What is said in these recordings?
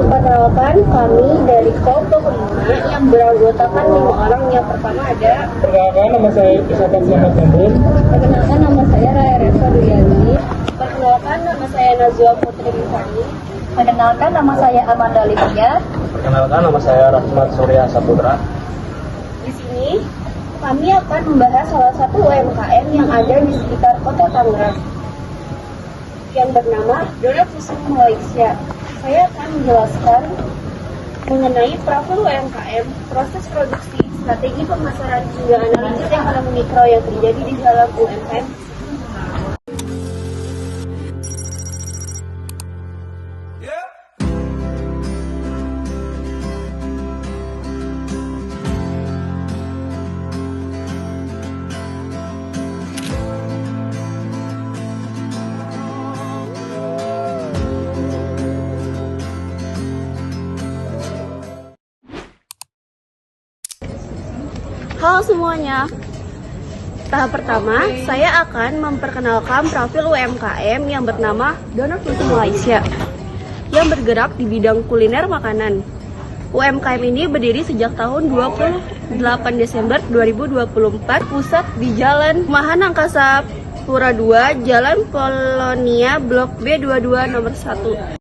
Perkenalkan, kami dari kelompok 5 yang beranggotakan 5 orang. Yang pertama ada. Perkenalkan, nama saya Isatan Selamat Tambun. Perkenalkan, nama saya Raya Resa Duryani. Perkenalkan, nama saya Nazwa Putri Mufani. Perkenalkan, nama saya Amanda Livia. Perkenalkan, nama saya Rahmat Surya Saputra. Di sini kami akan membahas salah satu UMKM yang ada di sekitar Kota Tangerang yang bernama Donat Susu Malaysia. Saya akan menjelaskan mengenai profil UMKM, proses produksi, strategi pemasaran, hingga analisis ekonomi mikro yang terjadi di dalam UMKM. Halo semuanya. Tahap pertama, saya akan memperkenalkan profil UMKM yang bernama Donat Susu Malaysia yang bergerak di bidang kuliner makanan. UMKM ini berdiri sejak tahun 28 Desember 2024, pusat di Jalan Mahan Angkasa Pura 2, Jalan Polonia, Blok B22 nomor 1.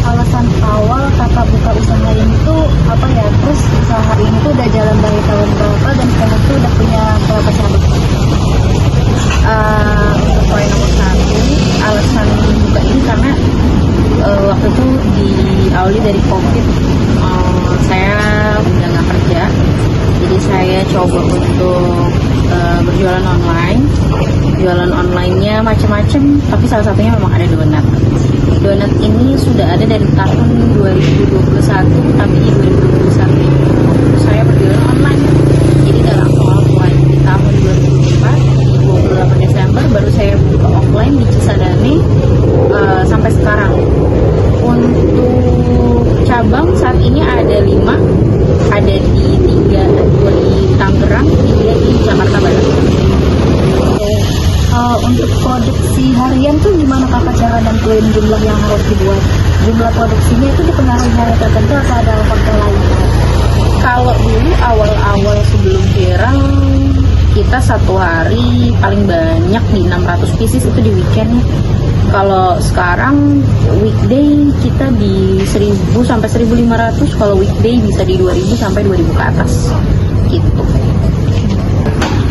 Alasan awal kakak buka usaha ini tuh apa ya? Terus usaha ini tuh udah jalan dari tahun berapa dan sekarang tuh udah punya berapa cabang? Untuk poin nomor 1, alasan buka ini karena waktu itu diawali dari COVID, saya udah nggak kerja, jadi saya coba untuk berjualan online. Jualan online-nya macam-macam, tapi salah satunya memang ada donat. Donat ini sudah ada dari tahun 2021, tapi di 2021 itu saya berjualan online, jadi nggak langsung offline. Di tahun 2024, di 28 Desember baru saya buka offline di Cisadane sampai sekarang. Untuk cabang saat ini ada 5, ada di 2 di Tangerang, 3 di Jakarta Barat. Untuk produksi harian tuh gimana kakak cara nentuin jumlah yang harus dibuat? Jumlah produksinya itu dipengaruhi hari tertentu atau ada faktor lain? Kalau dulu awal-awal sebelum viral, kita satu hari paling banyak di 600 pieces itu di weekend. Kalau sekarang weekday kita di 1000 sampai 1500, kalau weekday bisa di 2000 sampai 2000 ke atas gitu.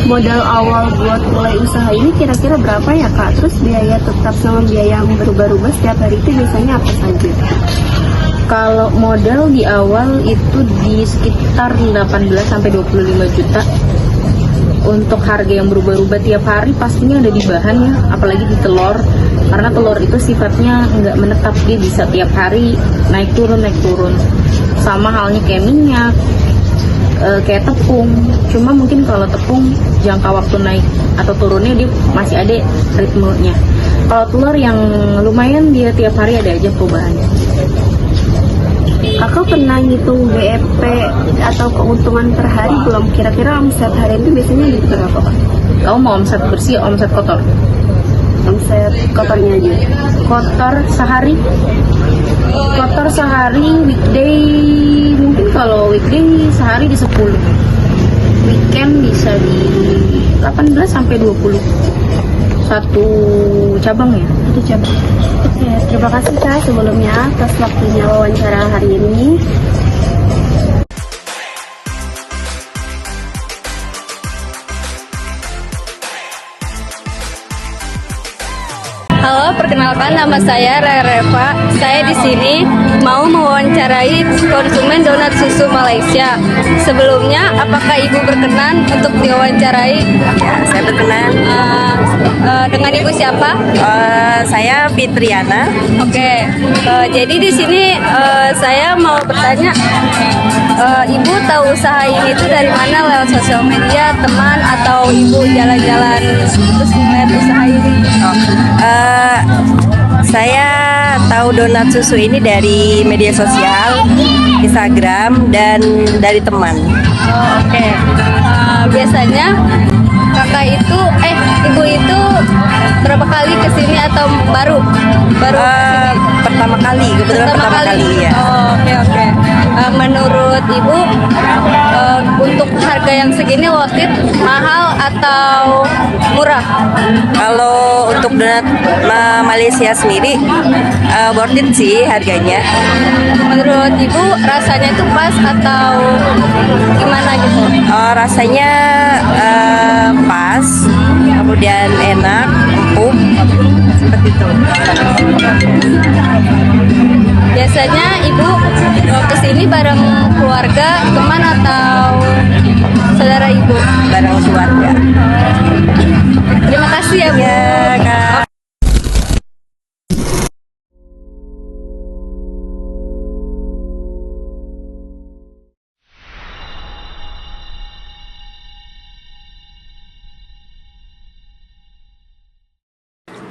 Modal awal buat mulai usaha ini kira-kira berapa ya kak? Terus biaya tetap sama biaya yang berubah-ubah setiap hari itu biasanya apa saja? Kalau modal di awal itu di sekitar 18 sampai 25 juta. Untuk harga yang berubah-ubah tiap hari pastinya ada di bahan ya, apalagi di telur. Karena telur itu sifatnya nggak menetap, dia bisa tiap hari naik turun. Sama halnya kayak minyak, kayak tepung. Cuma mungkin kalau tepung jangka waktu naik atau turunnya dia masih ada ritmenya. Kalau telur yang lumayan dia tiap hari ada aja perubahannya. Kakak pernah ngitung BEP atau keuntungan per hari belum? Kira-kira omset hari itu biasanya di berapa kak? Kamu mau omset bersih, omset kotor? Omset kotornya aja. Kotor sehari weekday, mungkin kalau weekday sehari di 10, weekend bisa di 18 sampai 20 satu cabang ya. Satu cabang. Oke, terima kasih kak sebelumnya atas waktunya wawancara hari ini. Halo, perkenalkan nama saya Reva. Saya di sini mau mewawancarai konsumen donat susu Malaysia. Sebelumnya, apakah Ibu berkenan untuk diwawancarai? Ya, saya berkenan. Dengan Ibu siapa? Saya Fitriana. Oke, jadi di sini saya mau bertanya, Ibu tahu usaha ini tuh dari mana? Lewat sosial media, teman, atau Ibu jalan-jalan terus melihat usaha ini? Saya tahu donat susu ini dari media sosial, Instagram, dan dari teman. Oke. Biasanya Ibu itu berapa kali kesini atau baru kesini? Pertama kali, kebetulan pertama kali ya. Oke. Menurut Ibu, untuk harga yang segini worth it, mahal atau murah? Kalau untuk donat Malaysia sendiri, worth it sih harganya. Menurut Ibu, rasanya itu pas atau gimana gitu? Rasanya pas, kemudian enak, empuk, seperti itu. Biasanya Ibu kesini bareng keluarga, teman, atau saudara Ibu? Barang keluarga. Terima kasih ya Bu. Ya, Kak.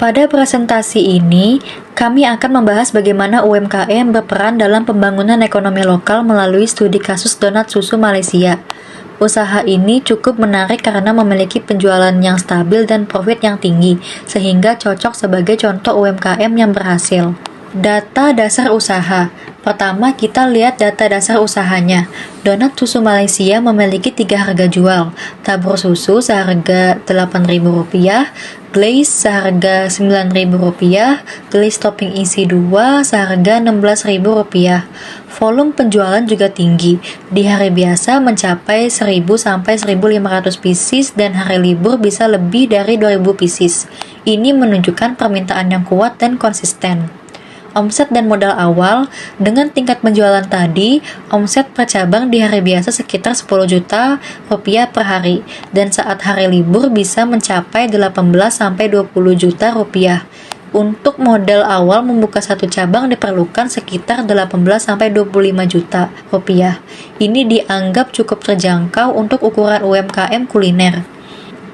Pada presentasi ini, kami akan membahas bagaimana UMKM berperan dalam pembangunan ekonomi lokal melalui studi kasus donat susu Malaysia. Usaha ini cukup menarik karena memiliki penjualan yang stabil dan profit yang tinggi, sehingga cocok sebagai contoh UMKM yang berhasil. Data dasar usaha. Pertama, kita lihat data dasar usahanya. Donat susu Malaysia memiliki 3 harga jual. Tabur susu seharga Rp8.000, glaze seharga Rp9.000, glaze topping isi 2 seharga Rp16.000. Volume penjualan juga tinggi. Di hari biasa mencapai 1.000 sampai 1.500 pieces dan hari libur bisa lebih dari 2.000 pieces. Ini menunjukkan permintaan yang kuat dan konsisten. Omset dan modal awal, dengan tingkat penjualan tadi, omset per cabang di hari biasa sekitar 10 juta rupiah per hari, dan saat hari libur bisa mencapai 18-20 juta rupiah. Untuk modal awal membuka satu cabang diperlukan sekitar 18-25 juta rupiah. Ini dianggap cukup terjangkau untuk ukuran UMKM kuliner.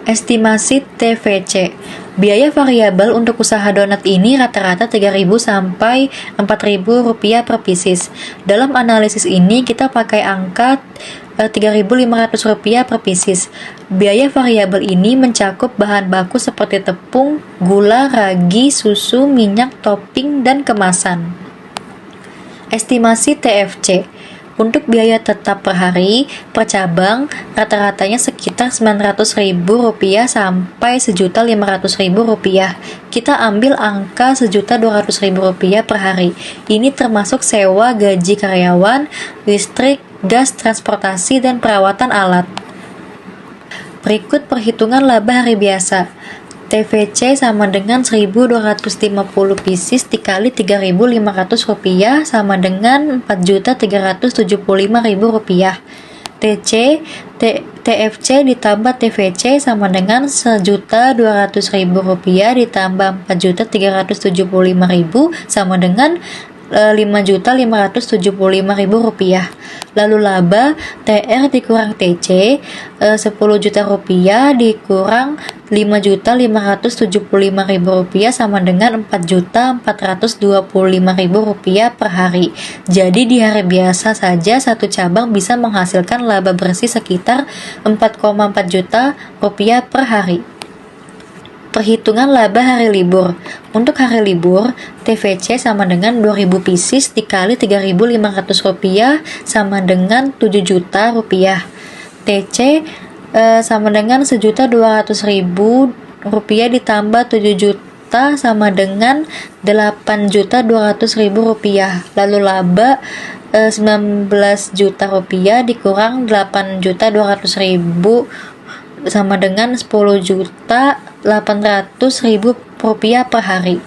Estimasi TVC. Biaya variabel untuk usaha donat ini rata-rata 3.000 sampai 4.000 rupiah per pieces. Dalam analisis ini kita pakai angka 3.500 rupiah per pieces. Biaya variabel ini mencakup bahan baku seperti tepung, gula, ragi, susu, minyak, topping, dan kemasan. Estimasi TFC. Untuk biaya tetap per hari, per cabang, rata-ratanya sekitar Rp900.000 sampai Rp1.500.000. Kita ambil angka Rp1.200.000 per hari. Ini termasuk sewa gaji karyawan, listrik, gas, transportasi, dan perawatan alat. Berikut perhitungan laba hari biasa. TVC sama dengan 1.250 pieces dikali Rp3.500 sama dengan Rp4.375.000. TFC ditambah TVC sama dengan Rp1.200.000 ditambah Rp4.375.000 sama dengan Rp5.575.000. Lalu laba TR dikurang TC, Rp10 juta dikurang Rp5.575.000 sama dengan Rp4.425.000 per hari. Jadi di hari biasa saja satu cabang bisa menghasilkan laba bersih sekitar Rp4.4 juta per hari. Perhitungan laba hari libur. Untuk hari libur, TVC sama dengan 2.000 pieces dikali Rp3.500 sama dengan Rp7 juta. TC sama dengan Rp1.200.000 ditambah 7 juta sama dengan Rp8.200.000. Lalu laba Rp19 juta dikurang Rp8.200.000 sama dengan Rp10.800.000 per hari.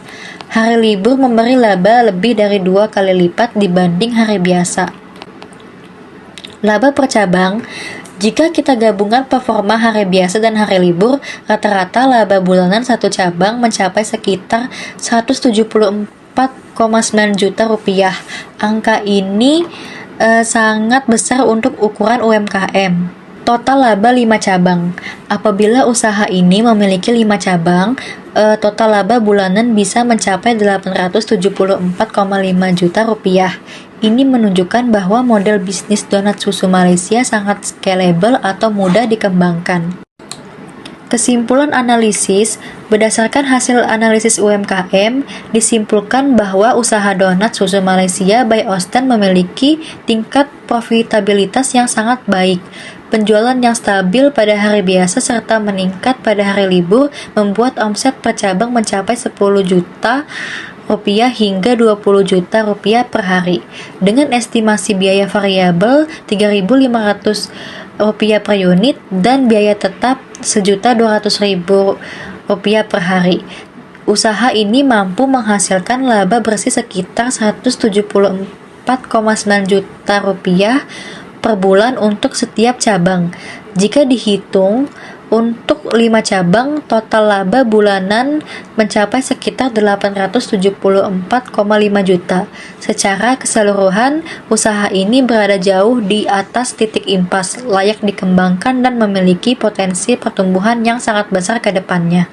Hari libur memberi laba lebih dari 2 kali lipat dibanding hari biasa. Laba per cabang, jika kita gabungkan performa hari biasa dan hari libur, rata-rata laba bulanan satu cabang mencapai sekitar Rp174,9 juta. Angka ini sangat besar untuk ukuran UMKM. Total laba 5 cabang. Apabila usaha ini memiliki 5 cabang, total laba bulanan bisa mencapai Rp874,5 juta. Ini menunjukkan bahwa model bisnis donat susu Malaysia sangat scalable atau mudah dikembangkan. Kesimpulan analisis, berdasarkan hasil analisis UMKM, disimpulkan bahwa usaha donat susu Malaysia by Osten memiliki tingkat profitabilitas yang sangat baik. Penjualan yang stabil pada hari biasa serta meningkat pada hari libur membuat omset per cabang mencapai Rp10 juta hingga Rp20 juta per hari. Dengan estimasi biaya variabel Rp3.500 per unit dan biaya tetap Rp1.200.000 per hari. Usaha ini mampu menghasilkan laba bersih sekitar Rp174,9 juta per bulan untuk setiap cabang. Jika dihitung untuk 5 cabang, total laba bulanan mencapai sekitar Rp874,5 juta. Secara keseluruhan, usaha ini berada jauh di atas titik impas, layak dikembangkan dan memiliki potensi pertumbuhan yang sangat besar ke depannya.